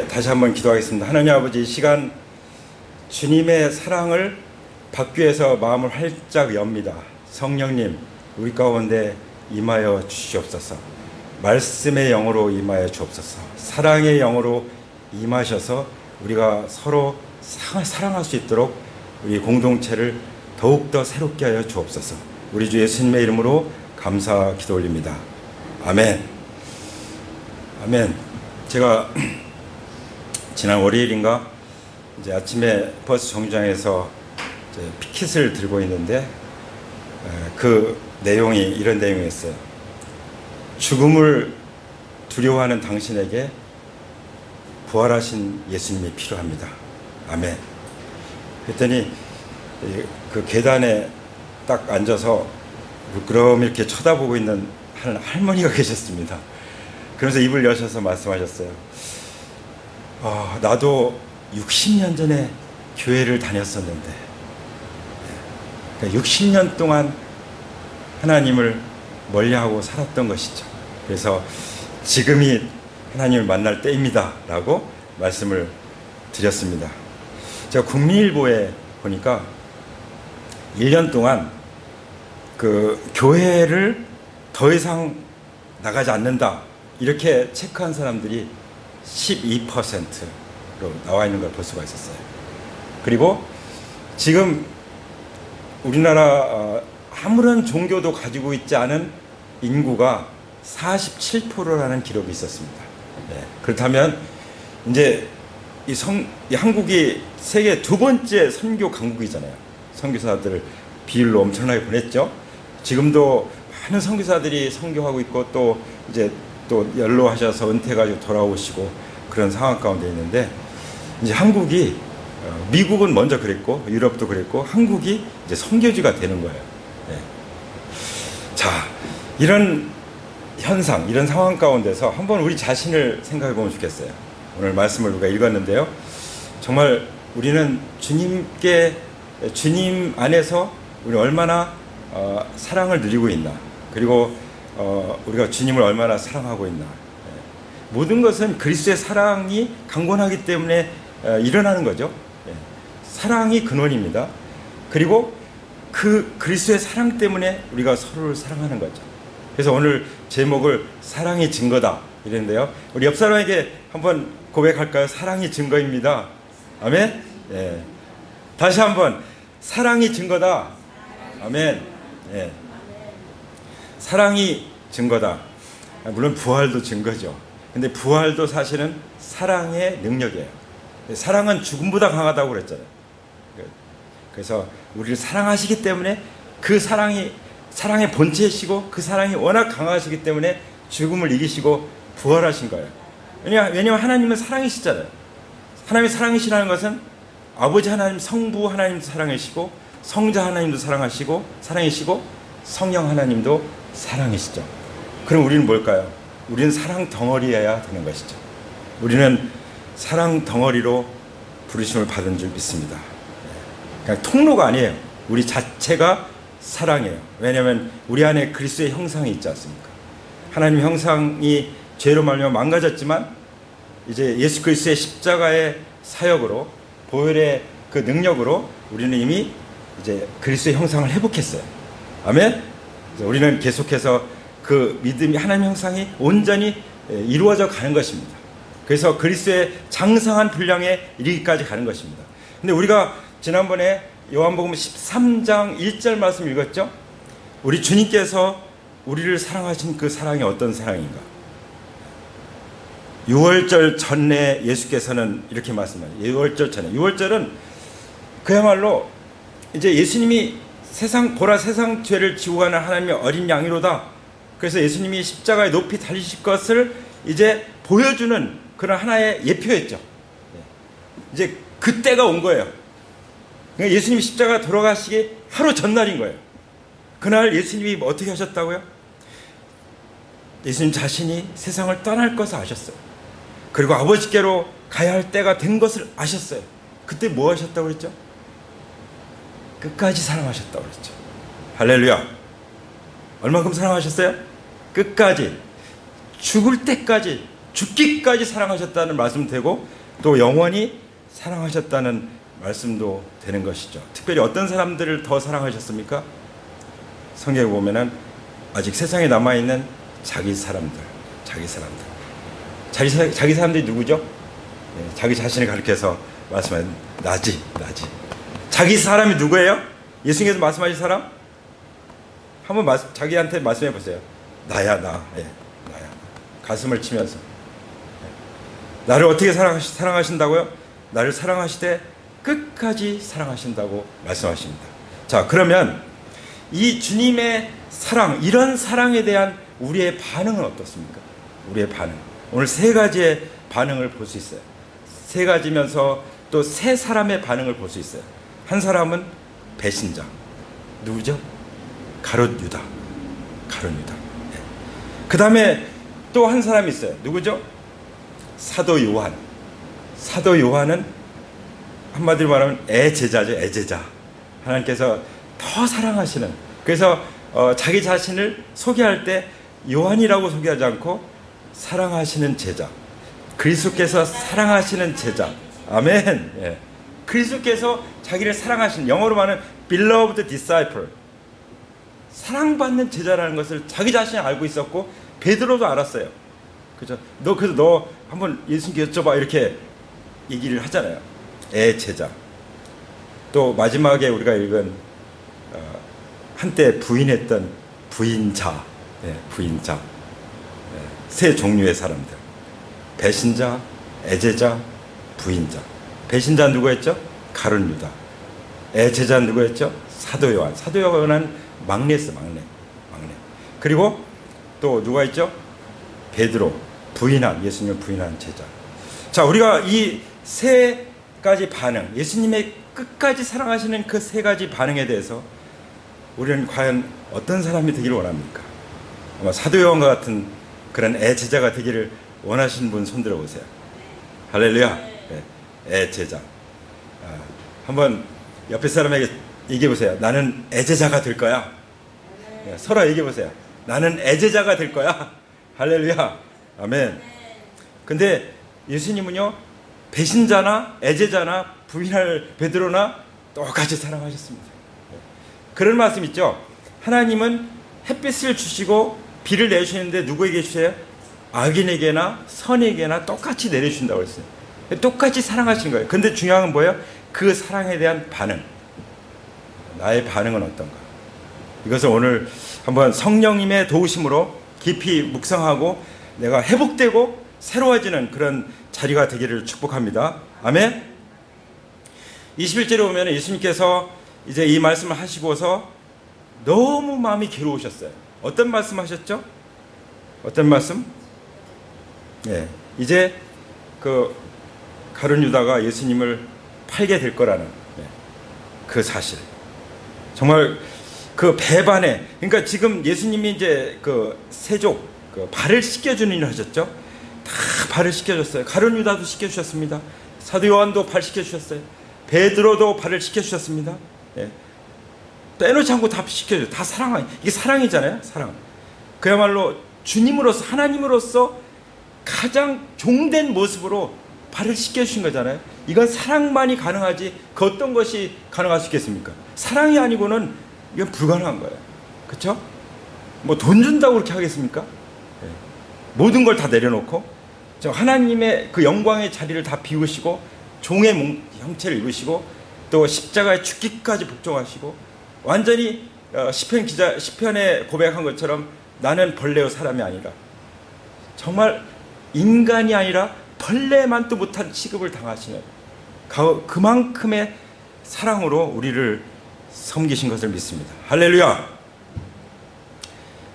다시 한번 기도하겠습니다. 하나님 아버지, 이 시간 주님의 사랑을 받기 위해서 마음을 활짝 엽니다. 성령님, 우리 가운데 임하여 주시옵소서. 말씀의 영으로 임하여 주옵소서. 사랑의 영으로 임하셔서 우리가 서로 사랑할 수 있도록 우리 공동체를 더욱더 새롭게 하여 주옵소서. 우리 주 예수님의 이름으로 감사 기도 올립니다. 아멘. 아멘. 제가 지난 월요일인가 이제 아침에 버스 정류장에서 이제 피켓을 들고 있는데 그 내용이 이런 내용이었어요. 죽음을 두려워하는 당신에게 부활하신 예수님이 필요합니다. 아멘. 그랬더니 그 계단에 딱 앉아서 그럼 이렇게 쳐다보고 있는 한 할머니가 계셨습니다. 그러면서 입을 여셔서 말씀하셨어요. 나도 60년 전에 교회를 다녔었는데, 그러니까 60년 동안 하나님을 멀리하고 살았던 것이죠. 그래서 지금이 하나님을 만날 때입니다 라고 말씀을 드렸습니다. 제가 국민일보에 보니까 1년 동안 그 교회를 더 이상 나가지 않는다 이렇게 체크한 사람들이 12%로 나와 있는 걸 볼 수가 있었어요. 그리고 지금 우리나라 아무런 종교도 가지고 있지 않은 인구가 47%라는 기록이 있었습니다. 네. 그렇다면 이제 이 한국이 세계 두 번째 선교 강국이잖아요. 선교사들을 비율로 엄청나게 보냈죠. 지금도 많은 선교사들이 선교하고 있고 또 이제 또 연로하셔서 은퇴가지고 돌아오시고 그런 상황 가운데 있는데, 이제 한국이 미국은 먼저 그랬고 유럽도 그랬고 한국이 이제 선교지가 되는 거예요. 네. 자, 이런 현상, 이런 상황 가운데서 한번 우리 자신을 생각해 보면 좋겠어요. 오늘 말씀을 우리가 읽었는데요. 정말 우리는 주님 안에서 우리 얼마나 사랑을 누리고 있나, 그리고 우리가 주님을 얼마나 사랑하고 있나. 모든 것은 그리스도의 사랑이 강건하기 때문에 일어나는 거죠. 사랑이 근원입니다. 그리고 그 그리스도의 사랑 때문에 우리가 서로를 사랑하는 거죠. 그래서 오늘 제목을 사랑이 증거다 이랬는데요. 우리 옆 사람에게 한번 고백할까요? 사랑이 증거입니다. 아멘. 예. 다시 한번 사랑이 증거다. 아멘. 예. 사랑이 증거다. 물론 부활도 증거죠. 근데 부활도 사실은 사랑의 능력이에요. 사랑은 죽음보다 강하다고 그랬잖아요. 그래서 우리를 사랑하시기 때문에 그 사랑의 본체이시고 그 사랑이 워낙 강하시기 때문에 죽음을 이기시고 부활하신 거예요. 왜냐하면 하나님은 사랑이시잖아요. 하나님이 사랑이시라는 것은 아버지 하나님, 성부 하나님도 사랑이시고 성자 하나님도 사랑이시고 성령 하나님도 사랑이시죠. 그럼 우리는 뭘까요? 우리는 사랑 덩어리여야 되는 것이죠. 우리는 사랑 덩어리로 부르심을 받은 줄 믿습니다. 그냥 통로가 아니에요. 우리 자체가 사랑이에요. 왜냐하면 우리 안에 그리스도의 형상이 있지 않습니까? 하나님 형상이 죄로 말미암아 망가졌지만 이제 예수 그리스도의 십자가의 사역으로, 보혈의 그 능력으로 우리는 이미 이제 그리스도의 형상을 회복했어요. 아멘. 우리는 계속해서 그 믿음이 하나님 형상이 온전히 이루어져 가는 것입니다. 그래서 그리스도의 장성한 분량에 이르기까지 가는 것입니다. 근데 우리가 지난번에 요한복음 13장 1절 말씀 읽었죠? 우리 주님께서 우리를 사랑하신 그 사랑이 어떤 사랑인가? 6월절 전에 예수께서는 이렇게 말씀하세요. 6월절 전에. 6월절은 그야말로 이제 예수님이 세상 죄를 지고 가는 하나님의 어린 양이로다. 그래서 예수님이 십자가에 높이 달리실 것을 이제 보여주는 그런 하나의 예표였죠. 이제 그때가 온 거예요. 그러니까 예수님이 십자가 돌아가시기 하루 전날인 거예요. 그날 예수님이 어떻게 하셨다고요? 예수님 자신이 세상을 떠날 것을 아셨어요. 그리고 아버지께로 가야 할 때가 된 것을 아셨어요. 그때 뭐 하셨다고 그랬죠? 끝까지 사랑하셨다고 그랬죠. 할렐루야. 얼마큼 사랑하셨어요? 끝까지, 죽을 때까지 죽기까지 사랑하셨다는 말씀 되고 또 영원히 사랑하셨다는 말씀도 되는 것이죠. 특별히 어떤 사람들을 더 사랑하셨습니까? 성경에 보면은 아직 세상에 남아있는 자기 사람들. 자기 사람들이 누구죠? 네, 자기 자신을 가리켜서 말씀하는 나지. 자기 사람이 누구예요? 예수님께서 말씀하신 사람? 한번 자기한테 말씀해 보세요. 나야. 나야. 가슴을 치면서. 나를 어떻게 사랑하신다고요? 나를 사랑하시되 끝까지 사랑하신다고 말씀하십니다. 자, 그러면 이 주님의 사랑, 이런 사랑에 대한 우리의 반응은 어떻습니까? 우리의 반응. 오늘 세 가지의 반응을 볼 수 있어요. 세 가지면서 또 세 사람의 반응을 볼 수 있어요. 한 사람은 배신자. 누구죠? 가룟 유다. 네. 그 다음에 또 한 사람이 있어요. 누구죠? 사도 요한. 사도 요한은 한마디로 말하면 애제자죠. 애제자. 하나님께서 더 사랑하시는. 그래서 자기 자신을 소개할 때 요한이라고 소개하지 않고 사랑하시는 제자. 그리스도께서 사랑하시는 제자. 아멘. 예. 그리스도께서 자기를 사랑하시는, 영어로 말하는 beloved disciple. 사랑받는 제자라는 것을 자기 자신이 알고 있었고 베드로도 알았어요. 그죠? 그래서 너 한번 예수님께 여쭤봐 이렇게 얘기를 하잖아요. 제자. 또 마지막에 우리가 읽은 한때 부인했던 부인자. 부인자. 세 종류의 사람들. 배신자, 애제자, 부인자. 배신자 누구였죠? 가룟 유다. 애제자 누구였죠? 사도 요한. 사도 요한은 막내였어. 막내. 그리고 또 누가 있죠? 베드로. 예수님을 부인한 제자. 자, 우리가 이 세 가지 반응, 예수님의 끝까지 사랑하시는 그 세 가지 반응에 대해서 우리는 과연 어떤 사람이 되기를 원합니까? 아마 사도 요한과 같은 그런 애제자가 되기를 원하시는 분 손들어 보세요. 할렐루야. 네. 애제자. 한번 옆에 사람에게 얘기해 보세요. 나는 애제자가 될 거야. 네. 서로 얘기해 보세요. 나는 애제자가 될 거야. 할렐루야. 아멘. 근데 예수님은요, 배신자나 애제자나 부인할 베드로나 똑같이 사랑하셨습니다. 그런 말씀 있죠. 하나님은 햇빛을 주시고 비를 내주시는데 누구에게 주세요? 악인에게나 선에게나 똑같이 내려주신다고 했어요. 똑같이 사랑하시는 거예요. 근데 중요한 건 뭐예요? 그 사랑에 대한 반응. 나의 반응은 어떤가? 이것을 오늘 한번 성령님의 도우심으로 깊이 묵상하고 내가 회복되고 새로워지는 그런 자리가 되기를 축복합니다. 아멘. 21절에 보면 예수님께서 이제 이 말씀을 하시고서 너무 마음이 괴로우셨어요. 어떤 말씀 하셨죠? 어떤 말씀? 네, 이제 그 가룟 유다가 예수님을 팔게 될 거라는 그 사실. 정말 그 배반에, 그러니까 지금 예수님이 이제 그 세족, 그 발을 씻겨주는 일을 하셨죠. 다 발을 씻겨줬어요. 가룟 유다도 씻겨주셨습니다. 사도 요한도 발 씻겨주셨어요. 베드로도 발을 씻겨주셨습니다. 예. 빼놓지 않고 다 씻겨줘요. 다 이게 사랑이잖아요. 사랑. 그야말로 주님으로서, 하나님으로서 가장 종된 모습으로 발을 씻겨주신 거잖아요. 이건 사랑만이 가능하지 그 어떤 것이 가능할 수 있겠습니까? 사랑이 아니고는 이건 불가능한 거예요. 그렇죠? 뭐 돈 준다고 그렇게 하겠습니까? 예. 모든 걸 다 내려놓고 하나님의 그 영광의 자리를 다 비우시고 종의 형체를 입으시고 또 십자가에 죽기까지 복종하시고 완전히 시편에 고백한 것처럼 나는 벌레요 사람이 아니라 정말 인간이 아니라 벌레만도 못한 취급을 당하시는 그만큼의 사랑으로 우리를 섬기신 것을 믿습니다. 할렐루야.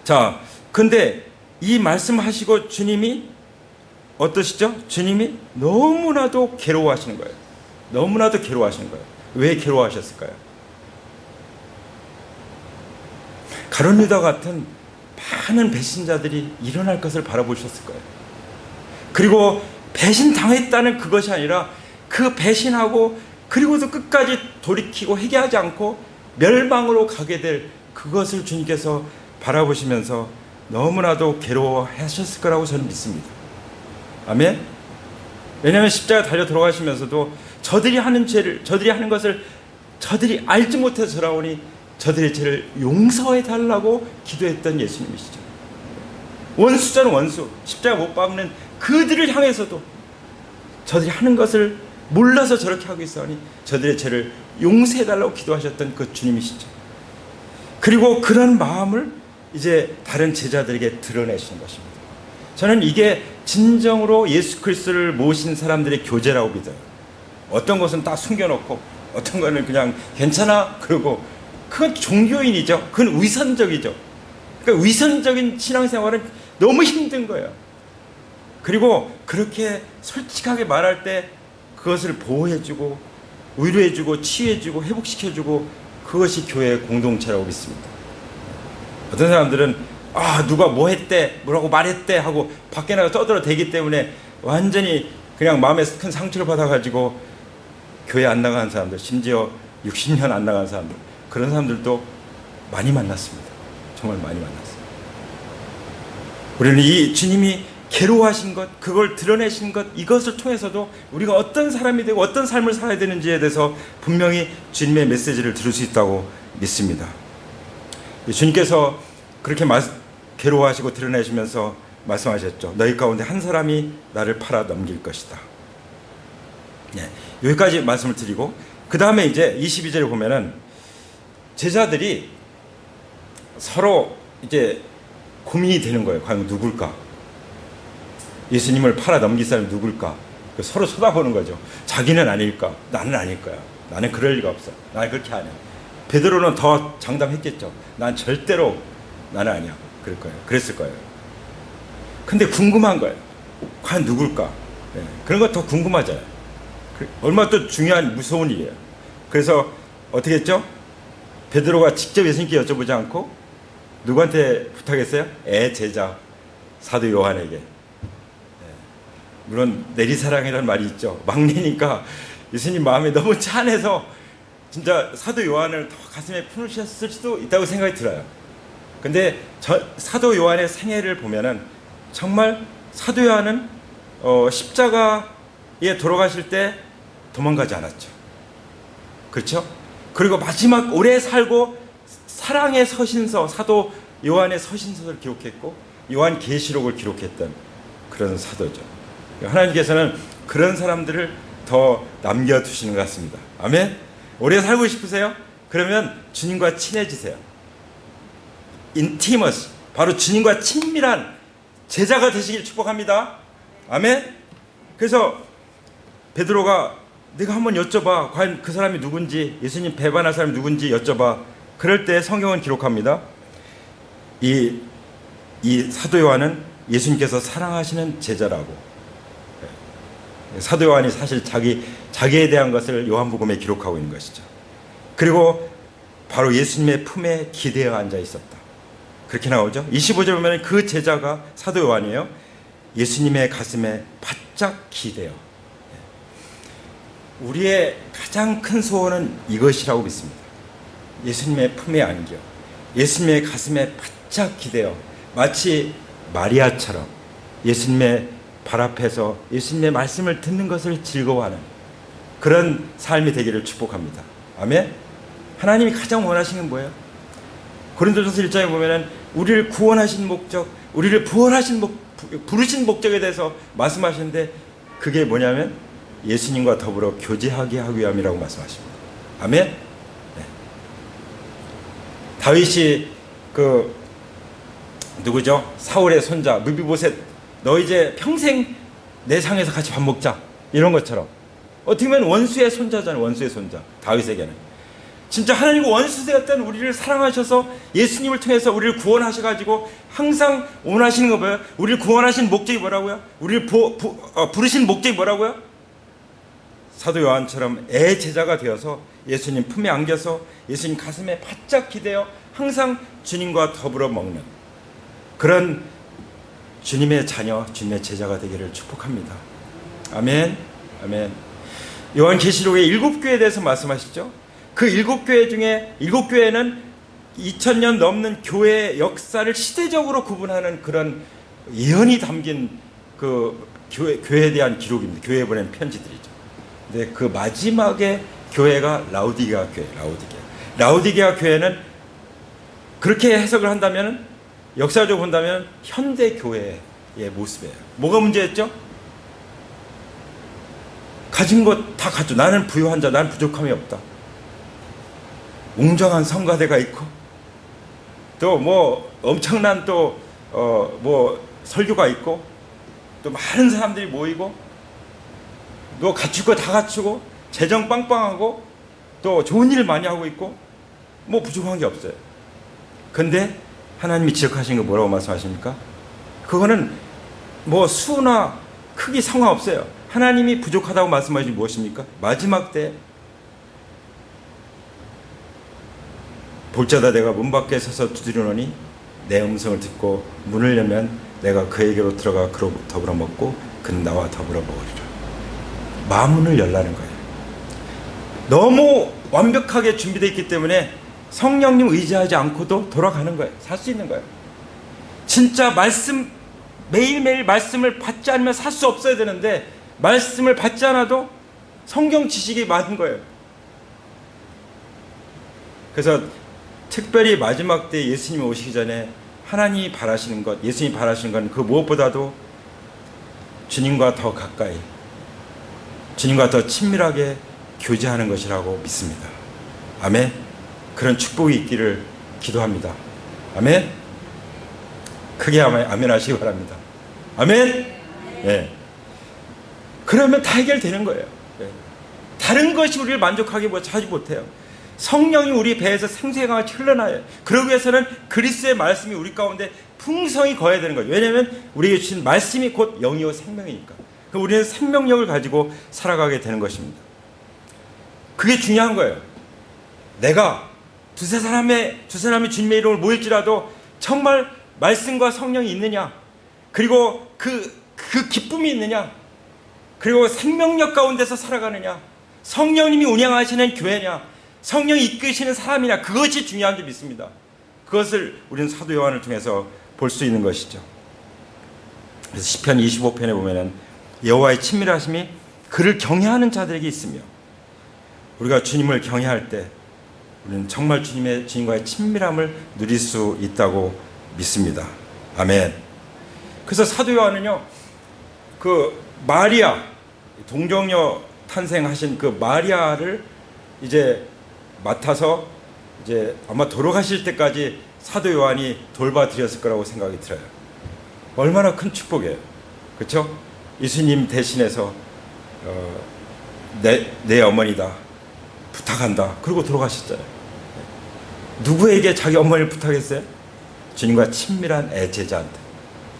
자, 근데 이 말씀하시고 주님이 어떠시죠? 주님이 너무나도 괴로워하시는 거예요. 너무나도 괴로워하시는 거예요. 왜 괴로워하셨을까요? 가룟 유다 같은 많은 배신자들이 일어날 것을 바라보셨을 거예요. 그리고 배신당했다는 그것이 아니라 그 배신하고 그리고도 끝까지 돌이키고 회개하지 않고 멸망으로 가게 될 그것을 주님께서 바라보시면서 너무나도 괴로워하셨을 거라고 저는 믿습니다. 아멘. 왜냐하면 십자가 달려 돌아가시면서도 저들이 하는 죄를, 저들이 하는 것을 저들이 알지 못해서 저라오니 저들의 죄를 용서해 달라고 기도했던 예수님이시죠. 원수자는 원수, 십자가 못 박는 그들을 향해서도 저들이 하는 것을 몰라서 저렇게 하고 있어하니 저들의 죄를 용서해 달라고 기도하셨던 그 주님이시죠. 그리고 그런 마음을 이제 다른 제자들에게 드러내시는 것입니다. 저는 이게 진정으로 예수 그리스도를 모신 사람들의 교제라고 믿어요. 어떤 것은 다 숨겨놓고 어떤 거는 그냥 괜찮아 그러고, 그건 종교인이죠. 그건 위선적이죠. 그러니까 위선적인 신앙생활은 너무 힘든 거예요. 그리고 그렇게 솔직하게 말할 때 그것을 보호해주고 위로해주고 치유해주고 회복시켜주고, 그것이 교회의 공동체라고 믿습니다. 어떤 사람들은 누가 뭐 했대, 뭐라고 말했대 하고 밖에 나가 떠들어대기 때문에 완전히 그냥 마음에 큰 상처를 받아가지고 교회 안 나가는 사람들, 심지어 60년 안 나가는 사람들, 그런 사람들도 많이 만났습니다. 정말 많이 만났어요. 우리는 이 주님이 괴로워하신 것, 그걸 드러내신 것, 이것을 통해서도 우리가 어떤 사람이 되고 어떤 삶을 살아야 되는지에 대해서 분명히 주님의 메시지를 들을 수 있다고 믿습니다. 주님께서 그렇게 괴로워하시고 드러내시면서 말씀하셨죠. 너희 가운데 한 사람이 나를 팔아 넘길 것이다. 네, 여기까지 말씀을 드리고, 그 다음에 이제 22절에 보면은 제자들이 서로 이제 고민이 되는 거예요. 과연 누굴까? 예수님을 팔아 넘길 사람이 누굴까? 서로 쳐다보는 거죠. 자기는 아닐까? 나는 아닐 거야. 나는 그럴 리가 없어. 나는 그렇게 안 해. 베드로는 더 장담했겠죠. 난 절대로 나는 아니야. 그럴 거예요. 그랬을 거예요. 근데 궁금한 거예요. 과연 누굴까? 네. 그런 거 더 궁금하잖아요. 얼마나 또 중요한 무서운 일이에요. 그래서 어떻게 했죠? 베드로가 직접 예수님께 여쭤보지 않고 누구한테 부탁했어요? 제자 사도 요한에게. 네. 물론 내리사랑이라는 말이 있죠. 막내니까 예수님 마음이 너무 찬해서 진짜 사도 요한을 더 가슴에 품으셨을 수도 있다고 생각이 들어요. 근데 사도 요한의 생애를 보면은 정말 사도 요한은 십자가에 돌아가실 때 도망가지 않았죠. 그렇죠? 그리고 마지막 오래 살고 사랑의 서신서, 사도 요한의 서신서를 기록했고 요한 계시록을 기록했던 그런 사도죠. 하나님께서는 그런 사람들을 더 남겨두시는 것 같습니다. 아멘? 오래 살고 싶으세요? 그러면 주님과 친해지세요. 인티머시, 바로 주님과 친밀한 제자가 되시길 축복합니다. 아멘? 그래서 베드로가 내가 한번 여쭤봐. 과연 그 사람이 누군지, 예수님 배반할 사람이 누군지 여쭤봐. 그럴 때 성경은 기록합니다. 이 사도 요한은 예수님께서 사랑하시는 제자라고. 사도 요한이 사실 자기에 대한 것을 요한복음에 기록하고 있는 것이죠. 그리고 바로 예수님의 품에 기대어 앉아 있었다. 그렇게 나오죠. 25절 보면 그 제자가 사도 요한이에요. 예수님의 가슴에 바짝 기대어. 우리의 가장 큰 소원은 이것이라고 믿습니다. 예수님의 품에 안겨 예수님의 가슴에 바짝 기대어 마치 마리아처럼 예수님의 발 앞에서 예수님의 말씀을 듣는 것을 즐거워하는 그런 삶이 되기를 축복합니다. 아멘. 하나님이 가장 원하시는 건 뭐예요? 고린도전서 1장에 보면은 우리를 구원하신 목적, 우리를 부르신 목적에 대해서 말씀하시는데 그게 뭐냐면 예수님과 더불어 교제하게 하기 위함이라고 말씀하십니다. 아멘. 네. 다윗이 누구죠? 사울의 손자 무비보셋, 너 이제 평생 내 상에서 같이 밥 먹자, 이런 것처럼 어떻게 보면 원수의 손자잖아요. 원수의 손자 다윗에게는. 진짜 하나님과 원수되었던 우리를 사랑하셔서 예수님을 통해서 우리를 구원하셔가지고 항상 원하시는 거 뭐예요? 우리를 구원하신 목적이 뭐라고요? 우리를 부르신 목적이 뭐라고요? 사도 요한처럼 제자가 되어서 예수님 품에 안겨서 예수님 가슴에 바짝 기대어 항상 주님과 더불어 먹는 그런 주님의 자녀, 주님의 제자가 되기를 축복합니다. 아멘. 아멘. 요한계시록의 7교회에 대해서 말씀하시죠. 그 7교회 중에 7교회는 2000년 넘는 교회의 역사를 시대적으로 구분하는 그런 예언이 담긴 그 교회에 대한 기록입니다. 교회에 보낸 편지들이죠. 근데 그 마지막에 교회가 라우디게아 교회, 라우디게아 교회는 그렇게 해석을 한다면, 역사적으로 본다면 현대 교회의 모습이에요. 뭐가 문제였죠? 가진 것 다 갖죠. 나는 부유한 자, 나는 부족함이 없다. 웅장한 성가대가 있고, 또 뭐 엄청난 또 뭐 설교가 있고, 또 많은 사람들이 모이고, 또 갖출 거 다 갖추고, 재정 빵빵하고, 또 좋은 일 많이 하고 있고, 뭐 부족한 게 없어요. 근데 하나님이 지적하신 거 뭐라고 말씀하십니까? 그거는 뭐 수나 크기 상관없어요. 하나님이 부족하다고 말씀하신 무엇입니까? 마지막 때 볼자다 내가 문 밖에 서서 두드리노니 내 음성을 듣고 문을 열면 내가 그에게로 들어가 그로 더불어 먹고 그는 나와 더불어 먹으리라. 마문을 열라는 거예요. 너무 완벽하게 준비되어 있기 때문에 성령님 의지하지 않고도 돌아가는 거예요. 살 수 있는 거예요. 진짜 말씀, 매일매일 말씀을 받지 않으면 살 수 없어야 되는데, 말씀을 받지 않아도 성경 지식이 많은 거예요. 그래서 특별히 마지막 때 예수님이 오시기 전에 하나님이 바라시는 것, 예수님이 바라시는 건 그 무엇보다도 주님과 더 가까이, 주님과 더 친밀하게 교제하는 것이라고 믿습니다. 아멘. 그런 축복이 있기를 기도합니다. 아멘. 크게 아멘 하시기 바랍니다. 아멘. 네. 그러면 다 해결되는 거예요. 네. 다른 것이 우리를 만족하게 하지 못해요. 성령이 우리 배에서 생수강같이 흘러나요. 그러기 위해서는 그리스도의 말씀이 우리 가운데 풍성히 거해야 되는 거예요. 왜냐하면 우리에게 주신 말씀이 곧 영이요 생명이니까. 그럼 우리는 생명력을 가지고 살아가게 되는 것입니다. 그게 중요한 거예요. 내가 두세 사람이 주님의 이름을 모일지라도 정말 말씀과 성령이 있느냐, 그리고 그 기쁨이 있느냐, 그리고 생명력 가운데서 살아가느냐, 성령님이 운영하시는 교회냐, 성령이 이끄시는 사람이냐, 그것이 중요한 줄 믿습니다. 그것을 우리는 사도 요한을 통해서 볼 수 있는 것이죠. 그래서 시편 25편에 보면은 여호와의 친밀하심이 그를 경외하는 자들에게 있으며, 우리가 주님을 경외할 때 우리는 정말 주님과의 친밀함을 누릴 수 있다고 믿습니다. 아멘. 그래서 사도 요한은요, 그 마리아, 동정녀 탄생하신 그 마리아를 이제 맡아서 이제 아마 돌아가실 때까지 사도 요한이 돌봐드렸을 거라고 생각이 들어요. 얼마나 큰 축복이에요. 그렇죠? 예수님 대신해서 내 어머니다 부탁한다. 그리고 돌아가셨잖아요. 누구에게 자기 어머니를 부탁했어요? 주님과 친밀한 애제자한테.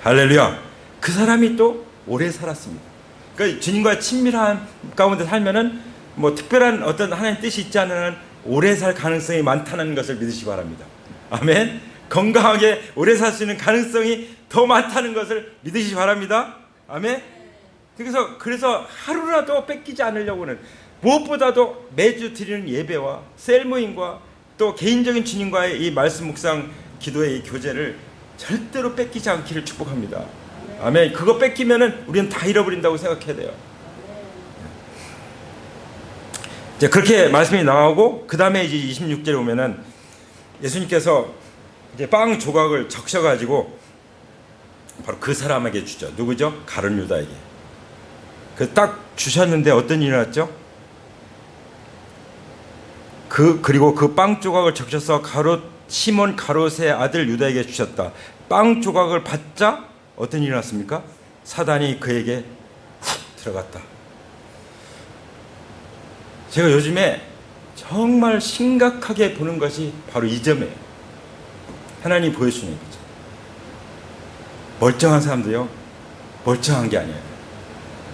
할렐루야. 그 사람이 또 오래 살았습니다. 그러니까 주님과 친밀한 가운데 살면은 뭐 특별한 어떤 하나님의 뜻이 있지 않은 한 오래 살 가능성이 많다는 것을 믿으시기 바랍니다. 아멘. 건강하게 오래 살 수 있는 가능성이 더 많다는 것을 믿으시기 바랍니다. 아멘. 그래서 하루라도 뺏기지 않으려고는, 무엇보다도 매주 드리는 예배와 셀모임과 또 개인적인 주님과의 이 말씀 묵상 기도의 이 교제를 절대로 뺏기지 않기를 축복합니다. 아멘. 그거 뺏기면은 우리는 다 잃어버린다고 생각해야 돼요. 이제 그렇게 말씀이 나오고, 그 다음에 이제 26절에 보면은 예수님께서 이제 빵 조각을 적셔가지고 바로 그 사람에게 주죠. 누구죠? 가룟 유다에게. 그 딱 주셨는데 어떤 일이 났죠? 그리고 그 빵 조각을 적셔서 시몬 가롯의 아들 유다에게 주셨다. 빵 조각을 받자 어떤 일이 났습니까? 사단이 그에게 훅 들어갔다. 제가 요즘에 정말 심각하게 보는 것이 바로 이 점이에요. 하나님이 보여주는 거죠. 멀쩡한 사람도요, 멀쩡한 게 아니에요.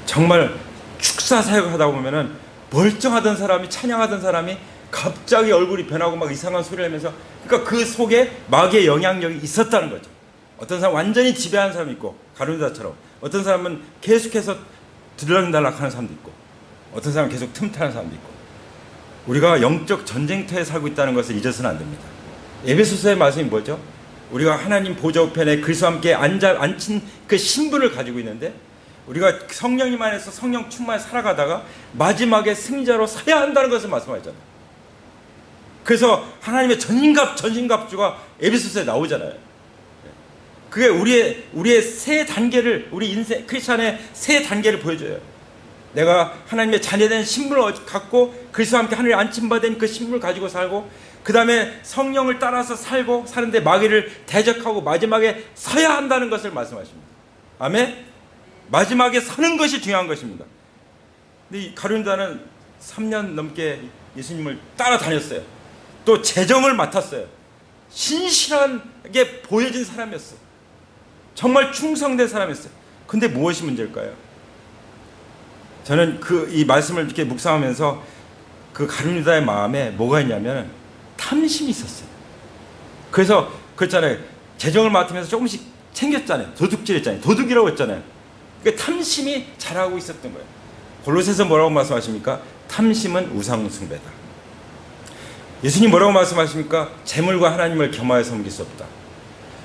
정말 축사 사역하다 보면은 멀쩡하던 사람이, 찬양하던 사람이 갑자기 얼굴이 변하고 막 이상한 소리를 하면서, 그러니까 그 속에 마귀의 영향력이 있었다는 거죠. 어떤 사람 완전히 지배하는 사람이 있고, 가룟유다처럼. 어떤 사람은 계속해서 들락날락 하는 사람도 있고, 어떤 사람은 계속 틈타는 사람도 있고. 우리가 영적 전쟁터에 살고 있다는 것을 잊어서는 안 됩니다. 에베소서의 말씀이 뭐죠? 우리가 하나님 보좌 우편에 그리스도와 함께 앉힌 그 신분을 가지고 있는데, 우리가 성령님 안에서 성령 충만에 살아가다가 마지막에 승자로 서야 한다는 것을 말씀하셨잖아요. 그래서 하나님의 전신갑주가 에베소서에 나오잖아요. 그게 우리의 새 단계를, 우리 인생 크리스찬의 새 단계를 보여줘요. 내가 하나님의 자녀된 신분을 갖고 그리스도와 함께 하늘에 안침받은 그 신분을 가지고 살고, 그 다음에 성령을 따라서 살고 사는데 마귀를 대적하고 마지막에 서야 한다는 것을 말씀하십니다. 아멘? 마지막에 서는 것이 중요한 것입니다. 근데 이 가룟유다는 3년 넘게 예수님을 따라다녔어요. 또 재정을 맡았어요. 신실하게 보여진 사람이었어요. 정말 충성된 사람이었어요. 근데 무엇이 문제일까요? 저는 이 말씀을 이렇게 묵상하면서 그 가룟유다의 마음에 뭐가 있냐면 탐심이 있었어요. 그래서 그렇잖아요. 재정을 맡으면서 조금씩 챙겼잖아요. 도둑질했잖아요. 도둑이라고 했잖아요. 그 탐심이 자라고 있었던 거예요. 골로새서 뭐라고 말씀하십니까? 탐심은 우상숭배다. 예수님 뭐라고 말씀하십니까? 재물과 하나님을 겸하여 섬길 수 없다.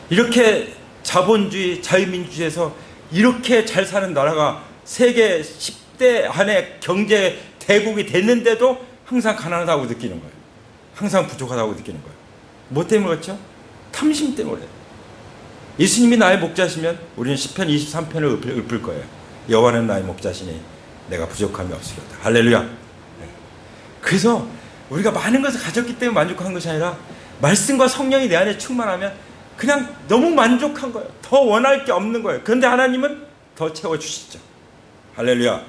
이렇게 자본주의, 자유민주주의에서 이렇게 잘 사는 나라가 세계 10대 안에 경제 대국이 됐는데도 항상 가난하다고 느끼는 거예요. 항상 부족하다고 느끼는 거예요. 뭐 때문에 그렇죠? 탐심 때문에. 예수님이 나의 목자시면 우리는 시편 23편을 읊을 거예요. 여호와는 나의 목자시니 내가 부족함이 없으리로다. 할렐루야. 그래서 우리가 많은 것을 가졌기 때문에 만족한 것이 아니라 말씀과 성령이 내 안에 충만하면 그냥 너무 만족한 거예요. 더 원할 게 없는 거예요. 그런데 하나님은 더 채워주시죠. 할렐루야.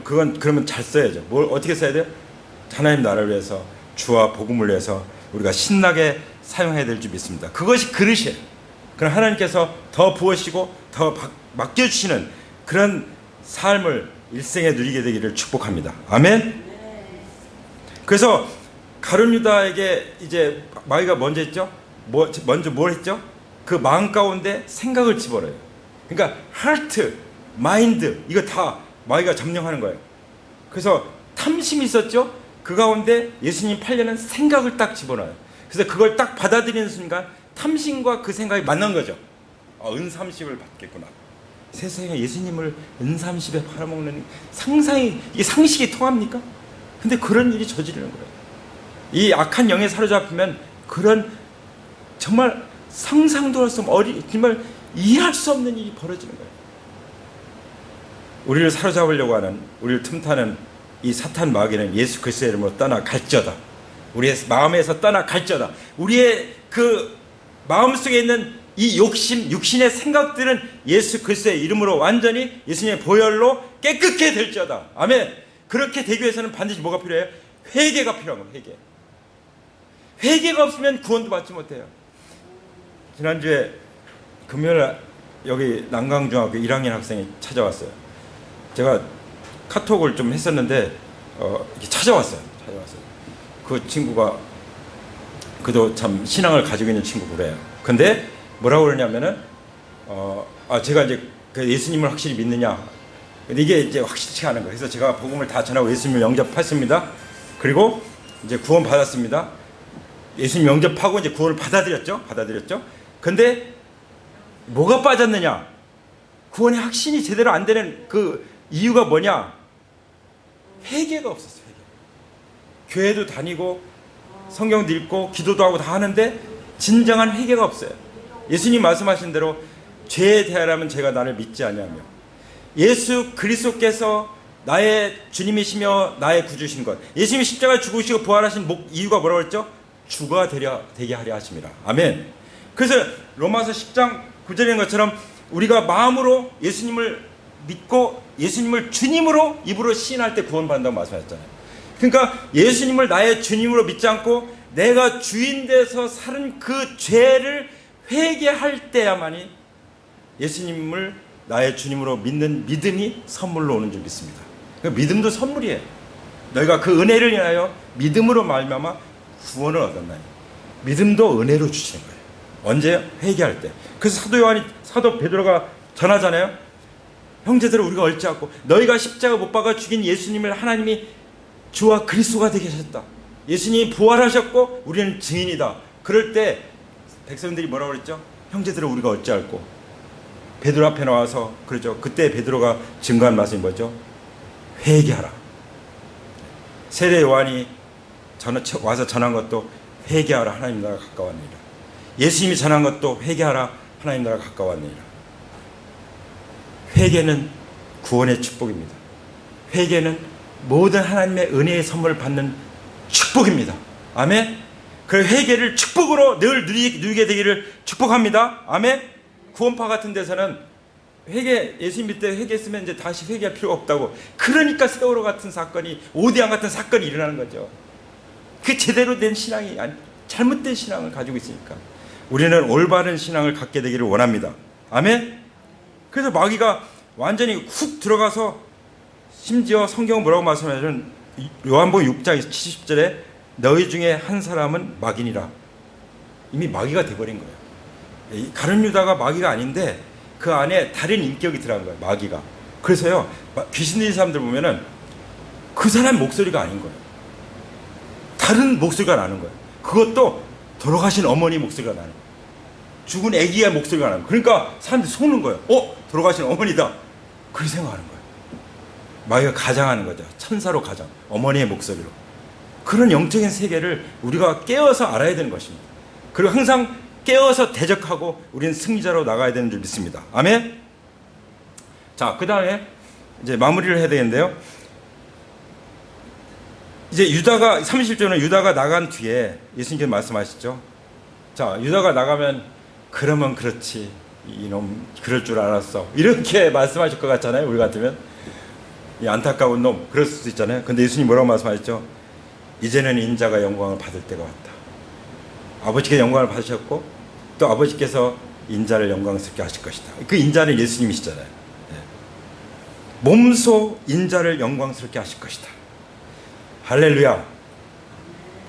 그러면 잘 써야죠. 뭘 어떻게 써야 돼요? 하나님 나라를 위해서, 주와 복음을 위해서 우리가 신나게 사용해야 될 줄 믿습니다. 그것이 그릇이에요. 그럼 하나님께서 더 부으시고 더 맡겨주시는 그런 삶을 일생에 누리게 되기를 축복합니다. 아멘. 그래서 가룟유다에게 이제 마귀가 먼저 했죠. 먼저 뭘 했죠? 그 마음 가운데 생각을 집어넣어요. 그러니까 하트, 마인드 이거 다 마귀가 점령하는 거예요. 그래서 탐심이 있었죠. 그 가운데 예수님 8년은 생각을 딱 집어넣어요. 그래서 그걸 딱 받아들이는 순간 탐심과 그 생각이 만난 거죠. 은30을 받겠구나. 세상에 예수님을 은30에 팔아먹는 상상이, 이게 상식이 통합니까? 근데 그런 일이 저지르는 거예요. 이 악한 영에 사로잡히면 그런 정말 상상도 할 수 없는 정말 이해할 수 없는 일이 벌어지는 거예요. 우리를 사로잡으려고 하는, 우리를 틈타는 이 사탄 마귀는 예수 그리스도의 이름으로 떠나 갈지어다. 우리의 마음에서 떠나 갈지어다. 우리의 그 마음속에 있는 이 욕심, 육신의 생각들은 예수 그리스도의 이름으로 완전히 예수님의 보혈로 깨끗게 될지어다. 아멘. 그렇게 되기 위해서는 반드시 뭐가 필요해요? 회개가 필요한 거예요. 회개. 회개가 없으면 구원도 받지 못해요. 지난주에 금요일 여기 난강중학교 1학년 학생이 찾아왔어요. 제가 카톡을 좀 했었는데 이렇게 찾아왔어요. 그 친구가 그도 참 신앙을 가지고 있는 친구래요. 근데 뭐라고 그러냐면은 제가 이제 그 예수님을 확실히 믿느냐. 근데 이게 이제 확실치 않은 거예요. 그래서 제가 복음을 다 전하고 예수님을 영접했습니다. 그리고 이제 구원 받았습니다. 예수님 영접하고 이제 구원을 받아들였죠. 근데 뭐가 빠졌느냐? 구원의 확신이 제대로 안 되는 그 이유가 뭐냐? 회개가 없었어요. 교회도 다니고 성경도 읽고 기도도 하고 다 하는데 진정한 회개가 없어요. 예수님 말씀하신 대로 죄에 대하라면 제가 나를 믿지 아니하며, 예수 그리스도께서 나의 주님이시며 나의 구주신 것, 예수님이 십자가에 죽으시고 부활하신 이유가 뭐라고 했죠? 주가 되게 하려 하심이라. 아멘. 그래서 로마서 10장 9절인 것처럼 우리가 마음으로 예수님을 믿고 예수님을 주님으로 입으로 시인할 때 구원받는다고 말씀하셨잖아요. 그러니까 예수님을 나의 주님으로 믿지 않고 내가 주인 돼서 사는 그 죄를 회개할 때야만이 예수님을 나의 주님으로 믿는 믿음이 선물로 오는 줄 믿습니다. 그러니까 믿음도 선물이에요. 너희가 그 은혜를 인하여 믿음으로 말미암아 구원을 얻었나니. 믿음도 은혜로 주시는 거예요. 언제? 회개할 때. 그래서 사도 베드로가 전하잖아요. 형제들을 우리가 얽지 않고 너희가 십자가 못 박아 죽인 예수님을 하나님이 주와 그리스도가 되게 하셨다. 예수님이 부활하셨고 우리는 증인이다. 그럴 때 백성들이 뭐라고 그랬죠? 형제들을 우리가 어찌 알고 베드로 앞에 나와서 그러죠. 그때 베드로가 증거한 말씀이 뭐죠? 회개하라. 세례 요한이 와서 전한 것도 회개하라, 하나님 나라가 가까웠느니라. 예수님이 전한 것도 회개하라, 하나님 나라가 가까웠느니라. 회개는 구원의 축복입니다. 회개는 모든 하나님의 은혜의 선물을 받는 축복입니다. 아멘. 그 회개를 축복으로 늘 누리게 되기를 축복합니다. 아멘. 구원파 같은 데서는 예수님 믿을 때 회개했으면 이제 다시 회개할 필요가 없다고. 그러니까 세월호 같은 사건이, 오대양 같은 사건이 일어나는 거죠. 그 제대로 된 신앙이 아니, 잘못된 신앙을 가지고 있으니까. 우리는 올바른 신앙을 갖게 되기를 원합니다. 아멘. 그래서 마귀가 완전히 훅 들어가서, 심지어 성경은 뭐라고 말씀하냐면 요한복음 6장 70절에 너희 중에 한 사람은 마귀니라. 이미 마귀가 돼버린 거예요. 가룟 유다가 마귀가 아닌데 그 안에 다른 인격이 들어간 거예요. 마귀가. 그래서요, 귀신 들린 사람들 보면은 그 사람 목소리가 아닌 거예요. 다른 목소리가 나는 거예요. 그것도 돌아가신 어머니 목소리가 나는 거예요. 죽은 아기의 목소리가 나는 거예요. 그러니까 사람들이 속는 거예요. 돌아가신 어머니다. 그렇게 생각하는 거예요. 마귀가 가장하는 거죠. 천사로 가장, 어머니의 목소리로. 그런 영적인 세계를 우리가 깨어서 알아야 되는 것입니다. 그리고 항상 깨어서 대적하고 우리는 승리자로 나가야 되는 줄 믿습니다. 아멘. 자, 그 다음에 이제 마무리를 해야 되겠는데요. 이제 유다가 30절은 유다가 나간 뒤에 예수님께서 말씀하시죠. 자, 유다가 나가면 그러면 그렇지, 이놈 그럴 줄 알았어, 이렇게 말씀하실 것 같잖아요. 우리 같으면 이 안타까운 놈, 그럴 수도 있잖아요. 근데 예수님 뭐라고 말씀하셨죠? 이제는 인자가 영광을 받을 때가 왔다. 아버지께 영광을 받으셨고 또 아버지께서 인자를 영광스럽게 하실 것이다. 그 인자는 예수님이시잖아요. 몸소 인자를 영광스럽게 하실 것이다. 할렐루야.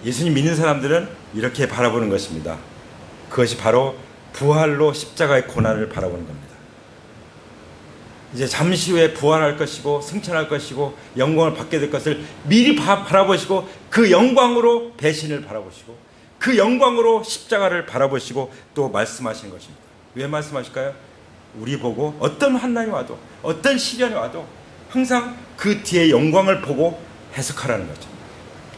예수님 믿는 사람들은 이렇게 바라보는 것입니다. 그것이 바로 부활로 십자가의 고난을 바라보는 겁니다. 이제 잠시 후에 부활할 것이고 승천할 것이고 영광을 받게 될 것을 미리 바라보시고 그 영광으로 배신을 바라보시고 그 영광으로 십자가를 바라보시고 또 말씀하시는 것입니다. 왜 말씀하실까요? 우리 보고 어떤 환난이 와도 어떤 시련이 와도 항상 그 뒤에 영광을 보고 해석하라는 거죠.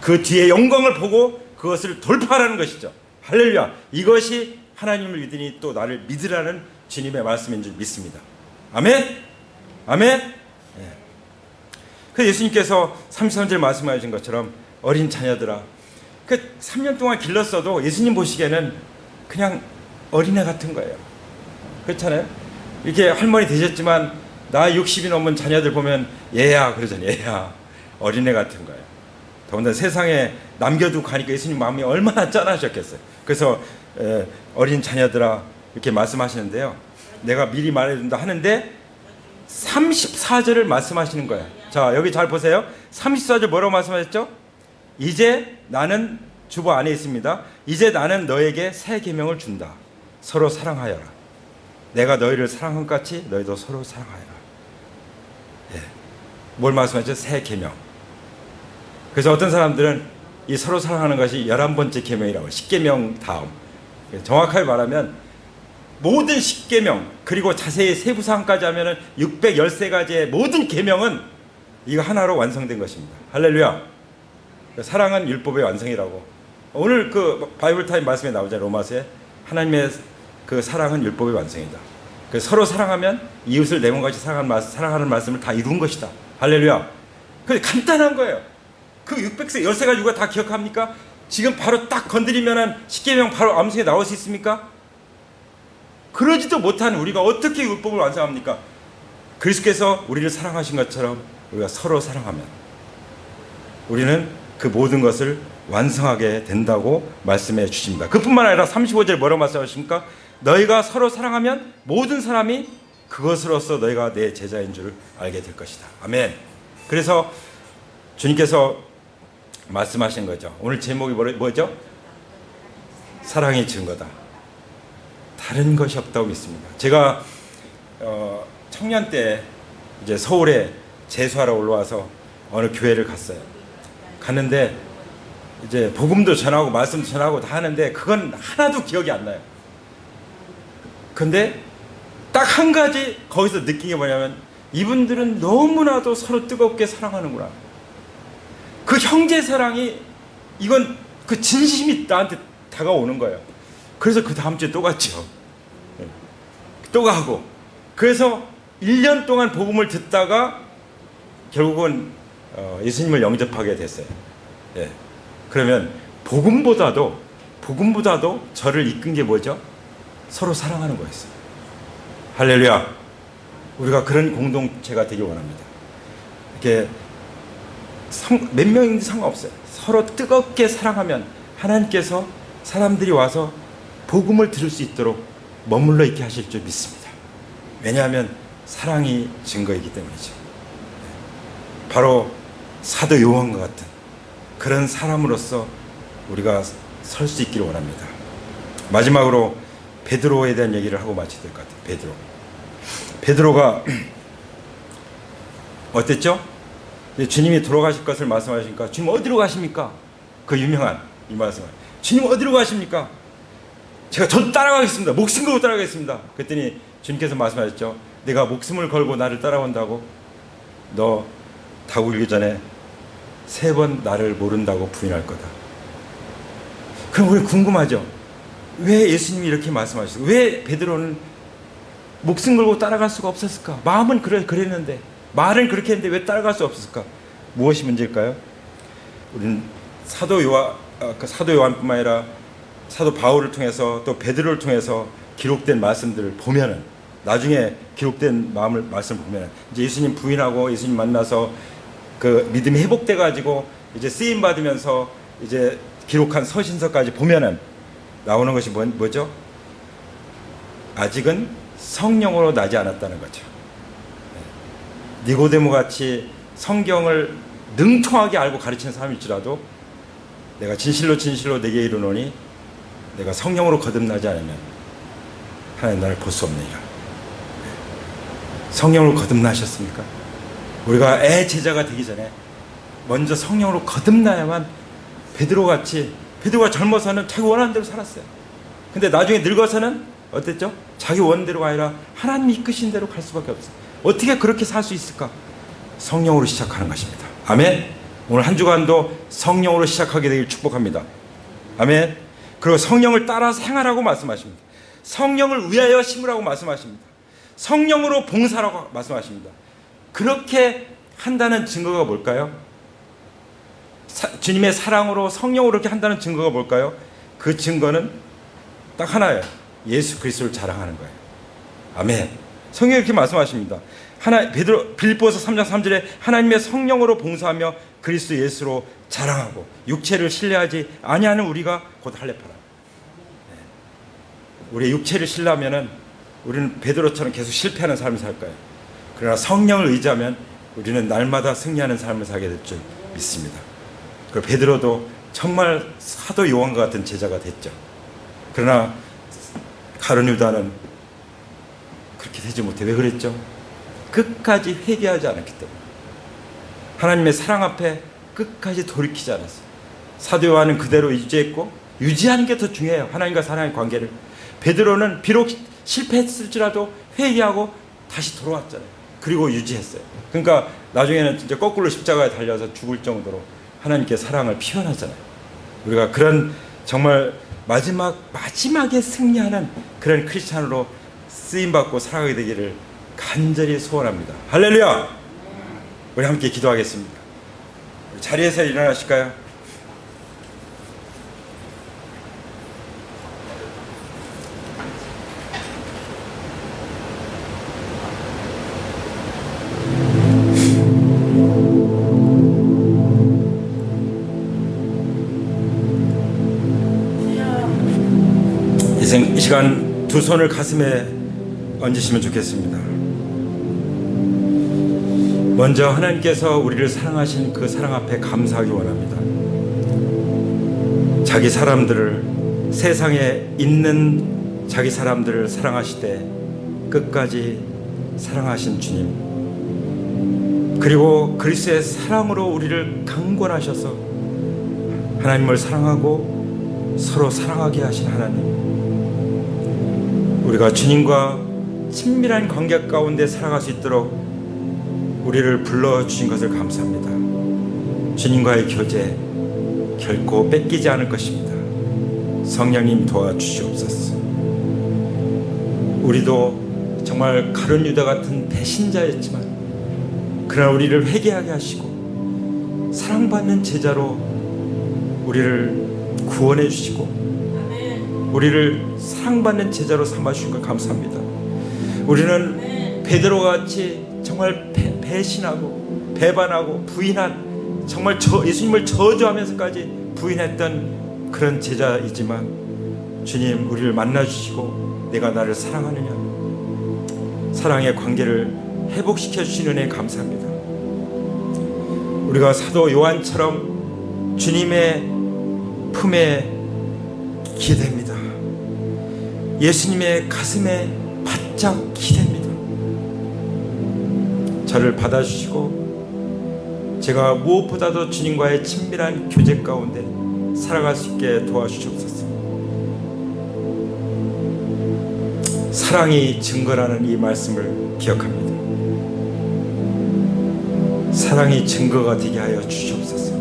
그 뒤에 영광을 보고 그것을 돌파하라는 것이죠. 할렐루야. 이것이 하나님을 믿으니 또 나를 믿으라는 주님의 말씀인 줄 믿습니다. 아멘. 아멘. 예. 그 예수님께서 33절 말씀하신 것처럼 어린 자녀들아, 그 3년 동안 길렀어도 예수님 보시기에는 그냥 어린애 같은 거예요. 그렇잖아요. 이렇게 할머니 되셨지만 나 60이 넘은 자녀들 보면 얘야 그러잖아요. 얘야. 어린애 같은 거예요. 더군다나 세상에 남겨두고 가니까 예수님 마음이 얼마나 짠하셨겠어요. 그래서 어린 자녀들아 이렇게 말씀하시는데요. 내가 미리 말해준다 하는데 34절을 말씀하시는 거예요. 자, 여기 잘 보세요. 34절 뭐라고 말씀하셨죠? 이제 나는, 주보 안에 있습니다. 이제 나는 너에게 새 계명을 준다. 서로 사랑하여라. 내가 너희를 사랑한 것 같이 너희도 서로 사랑하여라. 예. 뭘 말씀하셨죠? 새 계명. 그래서 어떤 사람들은 이 서로 사랑하는 것이 11번째 계명이라고, 10계명 다음. 정확하게 말하면 모든 10계명 그리고 자세히 세부사항까지 하면 613가지의 모든 계명은 이거 하나로 완성된 것입니다. 할렐루야. 사랑은 율법의 완성이라고. 오늘 그 바이블타임 말씀에 나오잖아요. 로마서에 하나님의 그 사랑은 율법의 완성이다. 서로 사랑하면 이웃을 내 몸같이 사랑하는 말씀을 다 이룬 것이다. 할렐루야. 근데 간단한 거예요. 그 613가지 누가 다 기억합니까? 지금 바로 딱 건드리면 10계명 바로 암송에 나올 수 있습니까? 그러지도 못한 우리가 어떻게 율법을 완성합니까? 그리스도께서 우리를 사랑하신 것처럼 우리가 서로 사랑하면 우리는 그 모든 것을 완성하게 된다고 말씀해 주십니다. 그뿐만 아니라 35절 뭐라고 말씀하십니까? 너희가 서로 사랑하면 모든 사람이 그것으로서 너희가 내 제자인 줄 알게 될 것이다. 아멘. 그래서 주님께서 말씀하신 거죠. 오늘 제목이 뭐죠? 사랑의 증거다. 다른 것이 없다고 믿습니다. 제가 청년 때 이제 서울에 재수하러 올라와서 어느 교회를 갔어요. 갔는데 이제 복음도 전하고 말씀도 전하고 다 하는데 그건 하나도 기억이 안 나요. 근데 딱 한 가지 거기서 느낀 게 뭐냐면 이분들은 너무나도 서로 뜨겁게 사랑하는구나. 그 형제 사랑이 이건 그 진심이 나한테 다가오는 거예요. 그래서 그 다음 주에 또 갔죠. 또 가고. 그래서 1년 동안 복음을 듣다가 결국은 예수님을 영접하게 됐어요. 예. 그러면 복음보다도 저를 이끈 게 뭐죠? 서로 사랑하는 거였어요. 할렐루야. 우리가 그런 공동체가 되길 원합니다. 이렇게 몇 명인지 상관없어요. 서로 뜨겁게 사랑하면 하나님께서 사람들이 와서 복음을 들을 수 있도록 머물러 있게 하실 줄 믿습니다. 왜냐하면 사랑이 증거이기 때문이죠. 바로 사도 요한과 같은 그런 사람으로서 우리가 설 수 있기를 원합니다. 마지막으로 베드로에 대한 얘기를 하고 마쳐야 될 것 같아요. 베드로가 어땠죠? 주님이 돌아가실 것을 말씀하시니까 주님 어디로 가십니까? 그 유명한 이 말씀을 주님 어디로 가십니까? 제가 저 따라가겠습니다. 목숨 걸고 따라가겠습니다. 그랬더니 주님께서 말씀하셨죠. 내가 목숨을 걸고 나를 따라온다고? 너 닭 울기 전에 3번 나를 모른다고 부인할 거다. 그럼 우리 궁금하죠? 왜 예수님이 이렇게 말씀하셨어요? 왜 베드로는 목숨 걸고 따라갈 수가 없었을까? 마음은 그랬는데, 말은 그렇게 했는데 왜 따라갈 수 없었을까? 무엇이 문제일까요? 우리는 사도 요한뿐만 아니라 사도 바울을 통해서 또 베드로를 통해서 기록된 말씀들을 보면은, 나중에 기록된 말씀을 보면은 이제 예수님 부인하고 예수님 만나서 그 믿음이 회복돼 가지고 이제 쓰임 받으면서 이제 기록한 서신서까지 보면은 나오는 것이 뭐죠? 아직은 성령으로 나지 않았다는 거죠. 니고데모 같이 성경을 능통하게 알고 가르치는 사람일지라도 내가 진실로 내게 이르노니 내가 성령으로 거듭나지 않으면 하나님 나를 볼 수 없느니라. 성령으로 거듭나셨습니까? 우리가 제자가 되기 전에 먼저 성령으로 거듭나야만 베드로가 젊어서는 자기 원하는 대로 살았어요. 근데 나중에 늙어서는 어땠죠? 자기 원대로가 아니라 하나님이 이끄신 대로 갈 수밖에 없어요. 어떻게 그렇게 살 수 있을까? 성령으로 시작하는 것입니다. 아멘. 오늘 한 주간도 성령으로 시작하게 되길 축복합니다. 아멘. 그리고 성령을 따라서 행하라고 말씀하십니다. 성령을 위하여 심으라고 말씀하십니다. 성령으로 봉사라고 말씀하십니다. 그렇게 한다는 증거가 뭘까요? 주님의 사랑으로 성령으로 그렇게 한다는 증거가 뭘까요? 그 증거는 딱 하나예요. 예수 그리스도를 자랑하는 거예요. 아멘. 성경이 이렇게 말씀하십니다. 빌립보서 3장 3절에 하나님의 성령으로 봉사하며 그리스도 예수로 자랑하고 육체를 신뢰하지 아니하는 우리가 곧 할례파라. 우리의 육체를 신뢰하면은 우리는 베드로처럼 계속 실패하는 삶을 살 거예요. 그러나 성령을 의지하면 우리는 날마다 승리하는 삶을 살게 될 줄 믿습니다. 그리고 베드로도 정말 사도 요한과 같은 제자가 됐죠. 그러나 가룟 유다는 그렇게 되지 못해. 왜 그랬죠? 끝까지 회개하지 않았기 때문에. 하나님의 사랑 앞에 끝까지 돌이키지 않았어요. 사도 요한은 그대로 유지했고, 유지하는 게 더 중요해요. 하나님과 사랑의 관계를. 베드로는 비록 실패했을지라도 회개하고 다시 돌아왔잖아요. 그리고 유지했어요. 그러니까 나중에는 진짜 거꾸로 십자가에 달려서 죽을 정도로 하나님께 사랑을 표현하잖아요. 우리가 그런 정말 마지막에 승리하는 그런 크리스찬으로 쓰임받고 살아가게 되기를 간절히 소원합니다. 할렐루야! 우리 함께 기도하겠습니다. 우리 자리에서 일어나실까요? 이 시간 두 손을 가슴에 얹으시면 좋겠습니다. 먼저 하나님께서 우리를 사랑하신 그 사랑 앞에 감사하기 원합니다. 자기 사람들을, 세상에 있는 자기 사람들을 사랑하시되 끝까지 사랑하신 주님, 그리고 그리스도의 사랑으로 우리를 강권하셔서 하나님을 사랑하고 서로 사랑하게 하신 하나님, 우리가 주님과 친밀한 관계 가운데 살아갈 수 있도록 우리를 불러주신 것을 감사합니다. 주님과의 교제 결코 뺏기지 않을 것입니다. 성령님 도와주시옵소서. 우리도 정말 가룟 유다 같은 배신자였지만 그러나 우리를 회개하게 하시고 사랑받는 제자로 우리를 구원해 주시고 우리를 사랑받는 제자로 삼아주신 걸 감사합니다. 우리는 베드로와 같이 정말 배신하고 배반하고 부인한, 정말 예수님을 저주하면서까지 부인했던 그런 제자이지만 주님 우리를 만나주시고 내가 나를 사랑하느냐, 사랑의 관계를 회복시켜 주신 은혜에 감사합니다. 우리가 사도 요한처럼 주님의 품에 기대됩니다. 예수님의 가슴에 바짝 기대됩니다. 저를 받아주시고 제가 무엇보다도 주님과의 친밀한 교제 가운데 살아갈 수 있게 도와주시옵소서. 사랑이 증거라는 이 말씀을 기억합니다. 사랑이 증거가 되게 하여 주시옵소서.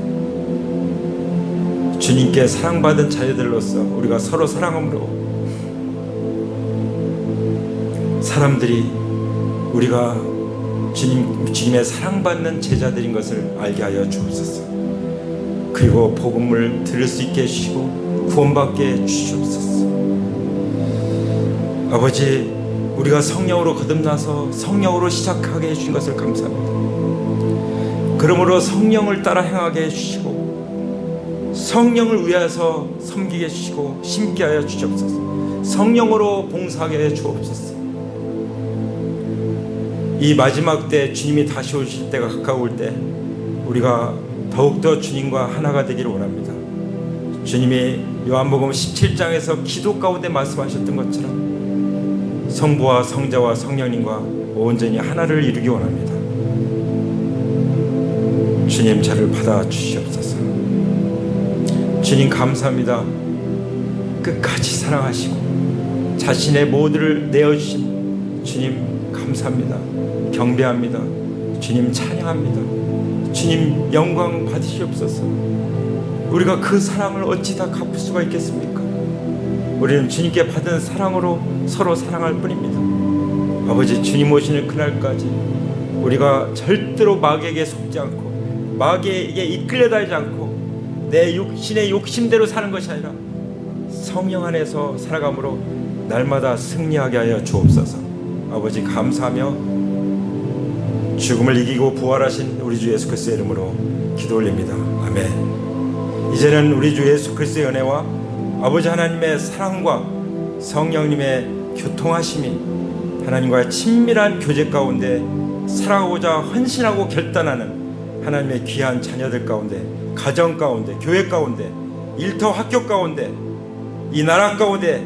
주님께 사랑받은 자녀들로서 우리가 서로 사랑함으로 사람들이 우리가 주님의 사랑받는 제자들인 것을 알게 하여 주옵소서. 그리고 복음을 들을 수 있게 해주시고 구원받게 해주시옵소서. 아버지, 우리가 성령으로 거듭나서 성령으로 시작하게 해주신 것을 감사합니다. 그러므로 성령을 따라 행하게 해주시고 성령을 위하여서 섬기게 해주시고 심게 하여 주옵소서. 성령으로 봉사하게 해 주옵소서. 이 마지막 때 주님이 다시 오실 때가 가까울 때 우리가 더욱더 주님과 하나가 되기를 원합니다. 주님이 요한복음 17장에서 기도 가운데 말씀하셨던 것처럼 성부와 성자와 성령님과 온전히 하나를 이루기 원합니다. 주님 저를 받아주시옵소서. 주님 감사합니다. 끝까지 사랑하시고 자신의 모두를 내어주신 주님 감사합니다. 경배합니다. 주님 찬양합니다. 주님 영광 받으시옵소서. 우리가 그 사랑을 어찌 다 갚을 수가 있겠습니까? 우리는 주님께 받은 사랑으로 서로 사랑할 뿐입니다. 아버지, 주님 오시는 그날까지 우리가 절대로 마귀에게 속지 않고 마귀에게 이끌려다니지 않고 내 육신의 욕심대로 사는 것이 아니라 성령 안에서 살아감으로 날마다 승리하게 하여 주옵소서. 아버지 감사하며 죽음을 이기고 부활하신 우리 주 예수 그리스도의 이름으로 기도 올립니다. 아멘. 이제는 우리 주 예수 그리스도의 은혜와 아버지 하나님의 사랑과 성령님의 교통하심이 하나님과의 친밀한 교제 가운데 살아가고자 헌신하고 결단하는 하나님의 귀한 자녀들 가운데, 가정 가운데, 교회 가운데, 일터 학교 가운데, 이 나라 가운데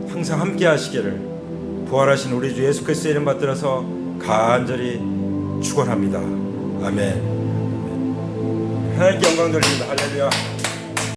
항상 함께 하시기를 부활하신 우리 주 예수 그리스도의 이름 받들어서 간절히 축원합니다. 아멘. 하나님께 영광 돌립니다. 할렐루야.